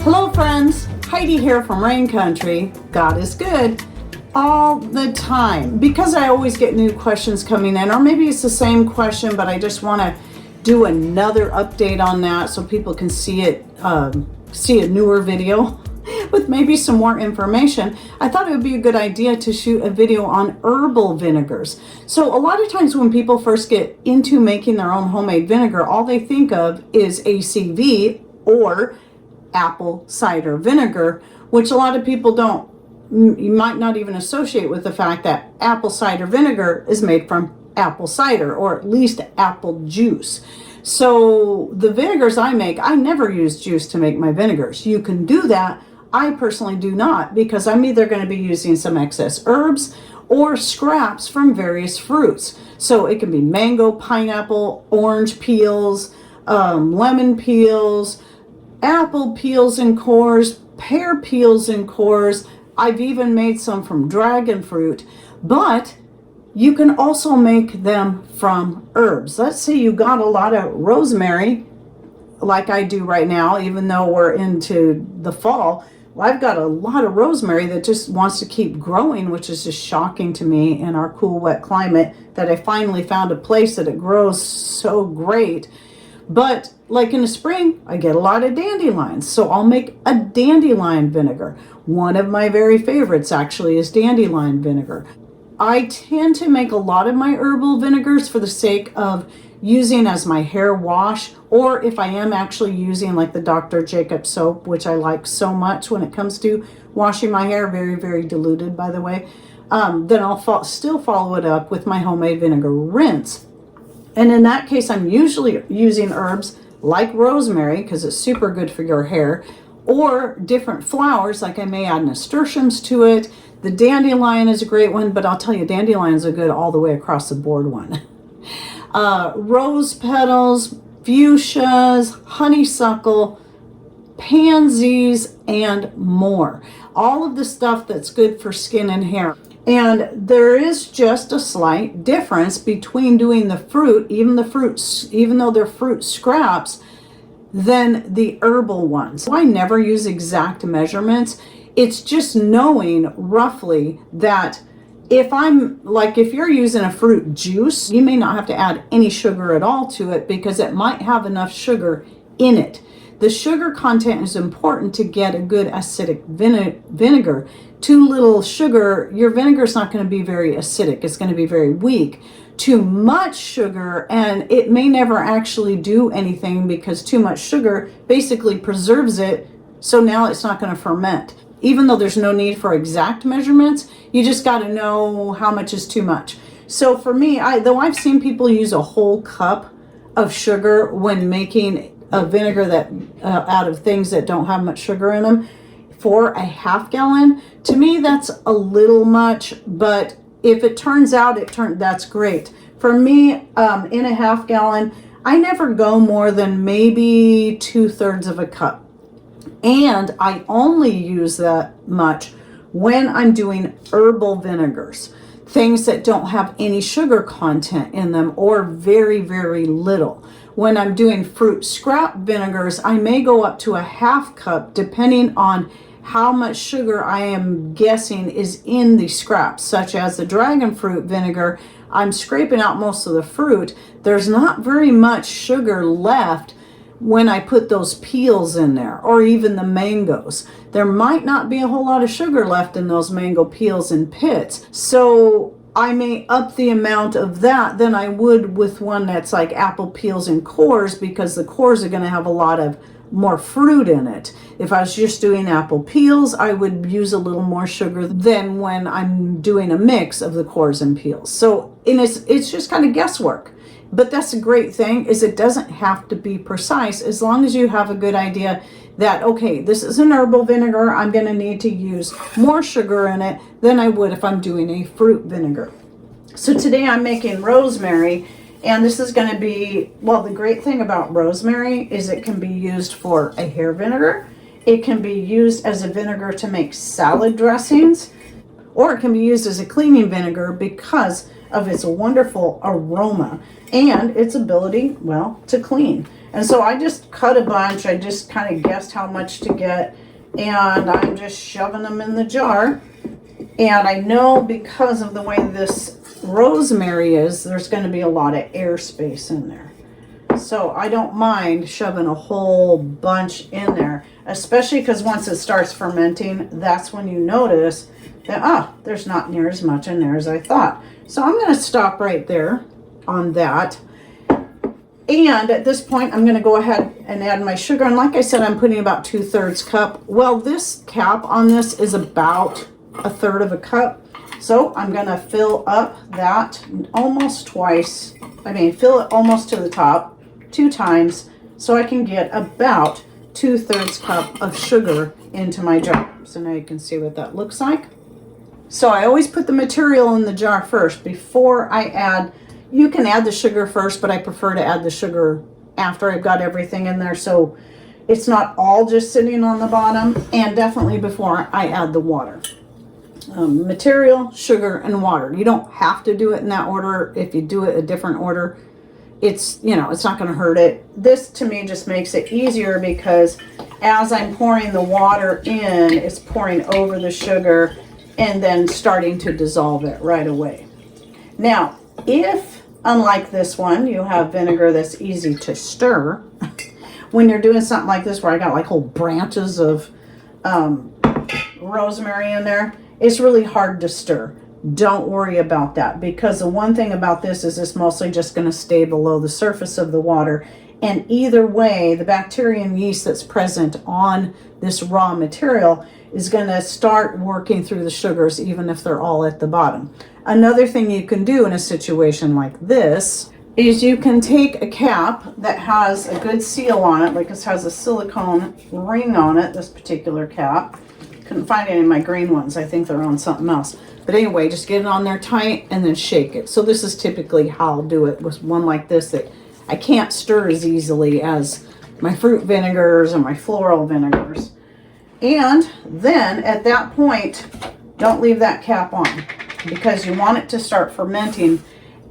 Hello friends, Heidi here from Rain Country. God is good all the time. Because I always get new questions coming in, or maybe it's the same question, but I just want to do another update on that so people can see a newer video with maybe some more information. I thought it would be a good idea to shoot a video on herbal vinegars. So a lot of times when people first get into making their own homemade vinegar, all they think of is ACV or apple cider vinegar, which a lot of people don't, you might not even associate with the fact that apple cider vinegar is made from apple cider, or at least apple juice. So the vinegars I make, I never use juice to make my vinegars. You can do that. I personally do not, because I'm either going to be using some excess herbs or scraps from various fruits. So it can be mango, pineapple, orange peels, lemon peels, apple peels and cores, pear peels and cores. I've even made some from dragon fruit, but you can also make them from herbs. Let's say you got a lot of rosemary, like I do right now, even though we're into the fall. I've got a lot of rosemary that just wants to keep growing, which is just shocking to me in our cool, wet climate, that I finally found a place that it grows so great. But like in the spring, I get a lot of dandelions, so I'll make a dandelion vinegar. One of my very favorites actually is dandelion vinegar. I tend to make a lot of my herbal vinegars for the sake of using as my hair wash, or if I am actually using like the Dr. Jacobs soap, which I like so much when it comes to washing my hair, very, very diluted by the way, then I'll still follow it up with my homemade vinegar rinse. And in that case, I'm usually using herbs like rosemary, because it's super good for your hair, or different flowers, like I may add nasturtiums to it. The dandelion is a great one, but I'll tell you, dandelions are good all the way across the board one. Rose petals, fuchsias, honeysuckle, pansies, and more. All of the stuff that's good for skin and hair. And there is just a slight difference between doing the fruit, even though they're fruit scraps, than the herbal ones. So I never use exact measurements. It's just knowing roughly that if you're using a fruit juice, you may not have to add any sugar at all to it, because it might have enough sugar in it. The sugar content is important to get a good acidic vinegar. Too little sugar, your vinegar is not going to be very acidic. It's going to be very weak. Too much sugar, and it may never actually do anything, because too much sugar basically preserves it. So now it's not going to ferment. Even though there's no need for exact measurements, you just got to know how much is too much. So for me, though I've seen people use a whole cup of sugar when making a vinegar that out of things that don't have much sugar in them for a half gallon, to me that's a little much, but if it turns out that's great. For me, in a half gallon, I never go more than maybe 2/3 of a cup. And I only use that much when I'm doing herbal vinegars, things that don't have any sugar content in them, or very, very little. When I'm doing fruit scrap vinegars, I may go up to a half cup, depending on how much sugar I am guessing is in the scraps, such as the dragon fruit vinegar. I'm scraping out most of the fruit. There's not very much sugar left when I put those peels in there, or even the mangoes. There might not be a whole lot of sugar left in those mango peels and pits. So I may up the amount of that than I would with one that's like apple peels and cores, because the cores are going to have a lot of more fruit in it. If I was just doing apple peels, I would use a little more sugar than when I'm doing a mix of the cores and peels. So it's just kind of guesswork. But that's a great thing, is it doesn't have to be precise, as long as you have a good idea that, okay, this is an herbal vinegar, I'm going to need to use more sugar in it than I would if I'm doing a fruit vinegar. So today I'm making rosemary, and this is going to be, well, the great thing about rosemary is it can be used for a hair vinegar. It can be used as a vinegar to make salad dressings, or it can be used as a cleaning vinegar, because of its wonderful aroma and its ability, well, to clean. And so I just cut a bunch. I just kind of guessed how much to get, and I'm just shoving them in the jar. And I know because of the way this rosemary is, there's going to be a lot of air space in there. So I don't mind shoving a whole bunch in there, especially because once it starts fermenting, that's when you notice that, there's not near as much in there as I thought. So I'm going to stop right there on that. And at this point, I'm going to go ahead and add my sugar. And like I said, I'm putting about 2/3 cup. Well, this cap on this is about 1/3 of a cup. So I'm going to fill up that almost twice. Fill it almost to the top 2 times so I can get about 2/3 cup of sugar into my jar. So now you can see what that looks like. So I always put the material in the jar first before I add. You can add the sugar first, but I prefer to add the sugar after I've got everything in there, so it's not all just sitting on the bottom, and definitely before I add the water. Material, sugar, and water. You don't have to do it in that order. If you do it a different order, it's not going to hurt it. This to me just makes it easier because as I'm pouring the water in, it's pouring over the sugar and then starting to dissolve it right away. Now, if unlike this one, you have vinegar that's easy to stir, when you're doing something like this where I got like whole branches of rosemary in there, it's really hard to stir. Don't worry about that, because the one thing about this is it's mostly just going to stay below the surface of the water. And either way, the bacteria and yeast that's present on this raw material is going to start working through the sugars, even if they're all at the bottom. Another thing you can do in a situation like this is you can take a cap that has a good seal on it, like this has a silicone ring on it, this particular cap. Couldn't find any of my green ones. I think they're on something else. But anyway, just get it on there tight and then shake it. So this is typically how I'll do it with one like this that I can't stir as easily as my fruit vinegars and my floral vinegars. And then at that point, don't leave that cap on, because you want it to start fermenting,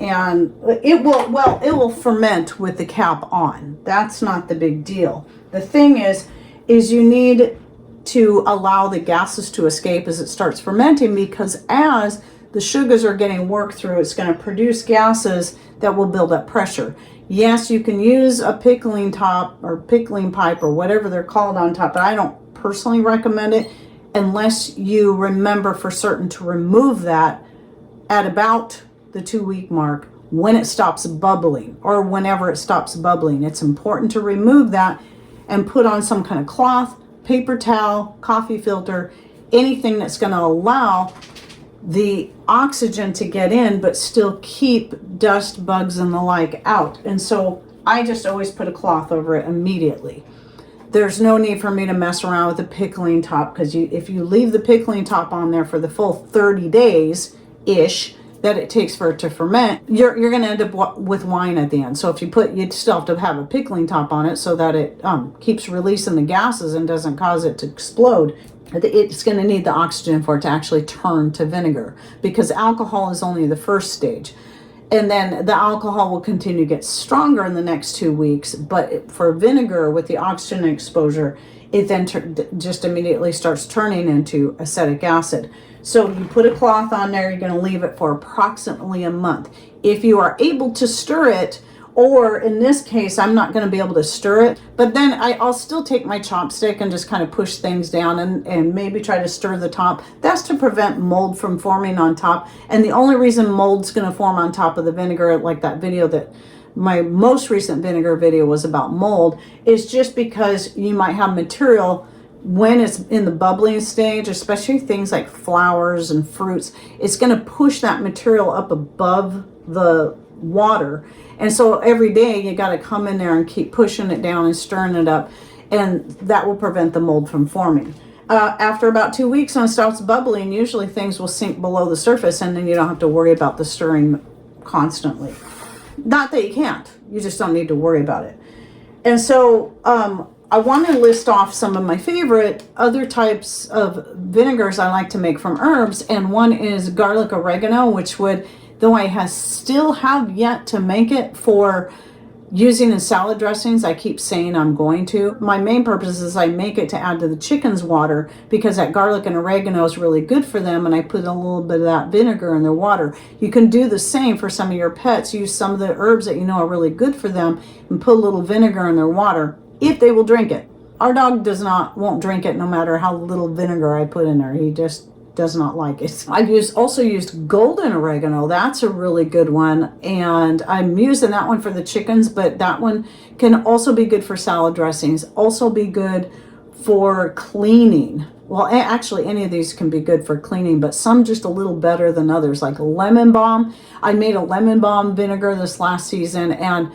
and it will ferment with the cap on. That's not the big deal. The thing is you need to allow the gases to escape as it starts fermenting, because as the sugars are getting worked through, it's going to produce gases that will build up pressure. Yes, you can use a pickling top or pickling pipe or whatever they're called on top, but I don't personally recommend it unless you remember for certain to remove that at about the 2-week mark when it stops bubbling, or whenever it stops bubbling. It's important to remove that and put on some kind of cloth, paper towel, coffee filter, anything that's going to allow the oxygen to get in but still keep dust, bugs, and the like out. And so I just always put a cloth over it immediately. There's no need for me to mess around with the pickling top, because if you leave the pickling top on there for the full 30 days-ish that it takes for it to ferment, you're going to end up with wine at the end. So if you'd still have to have a pickling top on it so that it keeps releasing the gases and doesn't cause it to explode. It's going to need the oxygen for it to actually turn to vinegar, because alcohol is only the first stage. And then the alcohol will continue to get stronger in the next 2 weeks. But for vinegar, with the oxygen exposure, it then just immediately starts turning into acetic acid. So you put a cloth on there, you're going to leave it for approximately a month. If you are able to stir it, or in this case, I'm not going to be able to stir it, but then I'll still take my chopstick and just kind of push things down and maybe try to stir the top. That's to prevent mold from forming on top. And the only reason mold's going to form on top of the vinegar, like that video that my most recent vinegar video was about mold, is just because you might have material when it's in the bubbling stage, especially things like flowers and fruits, it's going to push that material up above the water. And so every day you got to come in there and keep pushing it down and stirring it up, and that will prevent the mold from forming. After about 2 weeks, when it stops bubbling, usually things will sink below the surface, and then you don't have to worry about the stirring constantly. Not that you can't, you just don't need to worry about it. And so I want to list off some of my favorite other types of vinegars I like to make from herbs, and one is garlic oregano, which would though I still have yet to make it for using in salad dressings. I keep saying I'm going to. My main purpose is I make it to add to the chicken's water because that garlic and oregano is really good for them, and I put a little bit of that vinegar in their water. You can do the same for some of your pets. Use some of the herbs that you know are really good for them and put a little vinegar in their water if they will drink it. Our dog won't drink it no matter how little vinegar I put in there. He just does not like it. I've also used golden oregano. That's a really good one. And I'm using that one for the chickens, but that one can also be good for salad dressings, also be good for cleaning. Well, actually any of these can be good for cleaning, but some just a little better than others, like lemon balm. I made a lemon balm vinegar this last season, and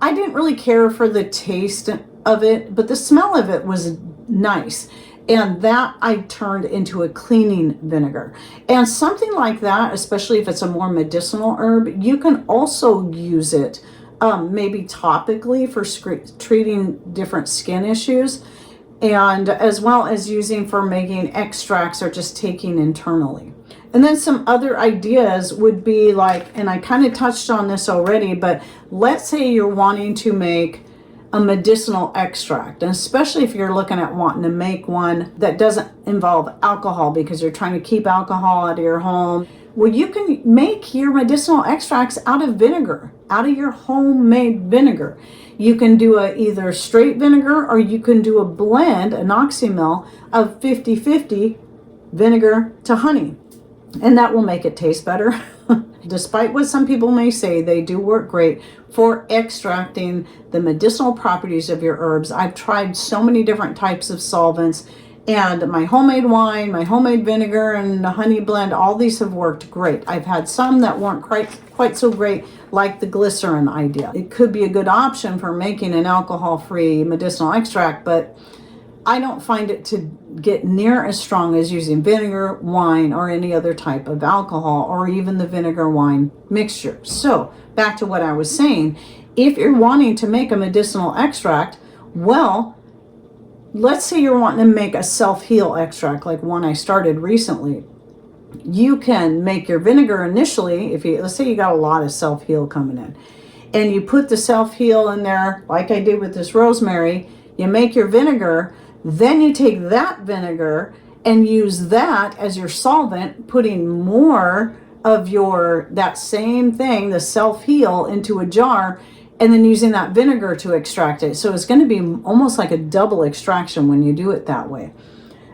I didn't really care for the taste of it, but the smell of it was nice. And that I turned into a cleaning vinegar. And something like that, especially if it's a more medicinal herb, you can also use it maybe topically for treating different skin issues, and as well as using for making extracts or just taking internally. And then some other ideas would be like, and I kind of touched on this already, but let's say you're wanting to make a medicinal extract, and especially if you're looking at wanting to make one that doesn't involve alcohol because you're trying to keep alcohol out of your home. Well, you can make your medicinal extracts out of vinegar, out of your homemade vinegar. You can do either straight vinegar, or you can do a blend, an oxymel of 50-50 vinegar to honey, and that will make it taste better. Despite what some people may say, they do work great for extracting the medicinal properties of your herbs. I've tried so many different types of solvents, and my homemade wine, my homemade vinegar, and the honey blend, all these have worked great. I've had some that weren't quite so great, like the glycerin idea. It could be a good option for making an alcohol-free medicinal extract, but I don't find it to get near as strong as using vinegar, wine, or any other type of alcohol, or even the vinegar wine mixture. So back to what I was saying, if you're wanting to make a medicinal extract, well, let's say you're wanting to make a self-heal extract like one I started recently. You can make your vinegar initially, let's say you got a lot of self-heal coming in, and you put the self-heal in there like I did with this rosemary. You make your vinegar, then you take that vinegar and use that as your solvent, putting more of that same thing, the self-heal, into a jar, and then using that vinegar to extract it. So it's going to be almost like a double extraction when you do it that way.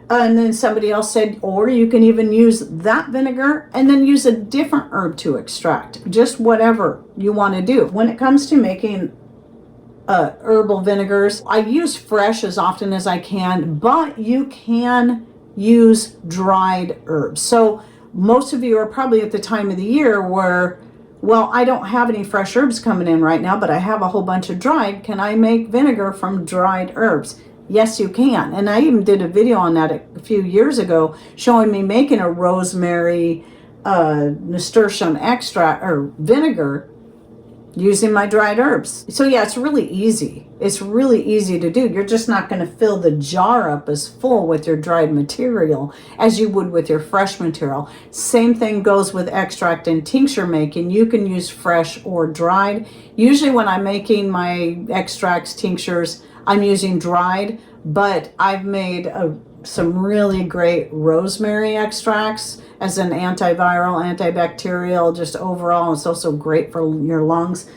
And then somebody else said, or you can even use that vinegar and then use a different herb to extract, just whatever you want to do. When it comes to making herbal vinegars, I use fresh as often as I can, but you can use dried herbs. So most of you are probably at the time of the year where, well, I don't have any fresh herbs coming in right now, but I have a whole bunch of dried. Can I make vinegar from dried herbs? Yes, you can. And I even did a video on that a few years ago showing me making a rosemary nasturtium extract or vinegar using my dried herbs. So yeah, it's really easy. It's really easy to do. You're just not going to fill the jar up as full with your dried material as you would with your fresh material. Same thing goes with extract and tincture making. You can use fresh or dried. Usually when I'm making my extracts, tinctures, I'm using dried, but I've made some really great rosemary extracts as an antiviral, antibacterial, just overall. It's also great for your lungs.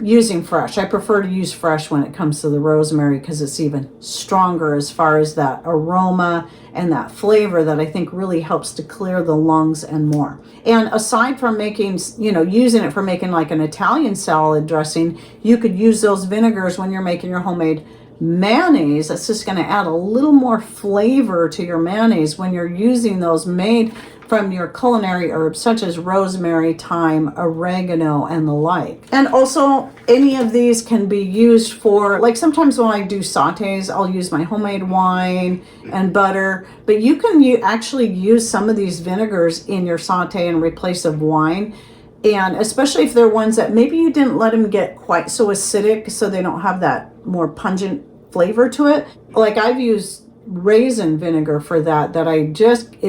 Using fresh. I prefer to use fresh when it comes to the rosemary because it's even stronger as far as that aroma and that flavor that I think really helps to clear the lungs and more. And aside from making, using it for making like an Italian salad dressing, you could use those vinegars when you're making your homemade mayonnaise. That's just going to add a little more flavor to your mayonnaise when you're using those made from your culinary herbs such as rosemary, thyme, oregano, and the like. And also any of these can be used for, like sometimes when I do sautés, I'll use my homemade wine and butter, but you can actually use some of these vinegars in your sauté in replace of wine. And especially if they're ones that maybe you didn't let them get quite so acidic so they don't have that more pungent flavor to it. Like I've used raisin vinegar for that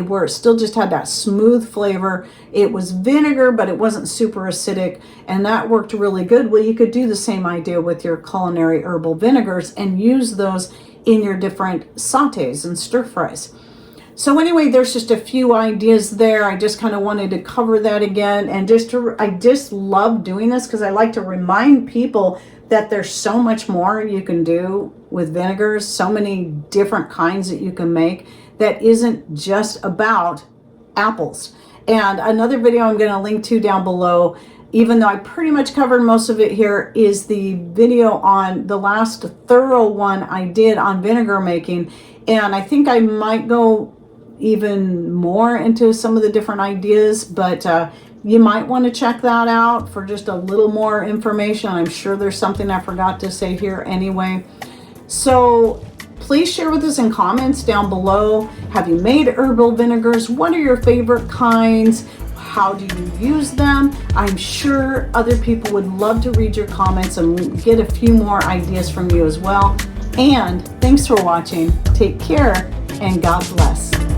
where it still just had that smooth flavor. It was vinegar, but it wasn't super acidic, and that worked really good. Well, you could do the same idea with your culinary herbal vinegars and use those in your different sautés and stir fries. So anyway, there's just a few ideas there. I just kind of wanted to cover that again, and I just love doing this because I like to remind people that there's so much more you can do with vinegars, so many different kinds that you can make that isn't just about apples. And another video I'm going to link to down below, even though I pretty much covered most of it here, is the video on the last thorough one I did on vinegar making. And I think I might go even more into some of the different ideas, but you might want to check that out for just a little more information. I'm sure there's something I forgot to say here anyway. So please share with us in comments down below. Have you made herbal vinegars? What are your favorite kinds? How do you use them? I'm sure other people would love to read your comments and get a few more ideas from you as well. And thanks for watching. Take care and God bless.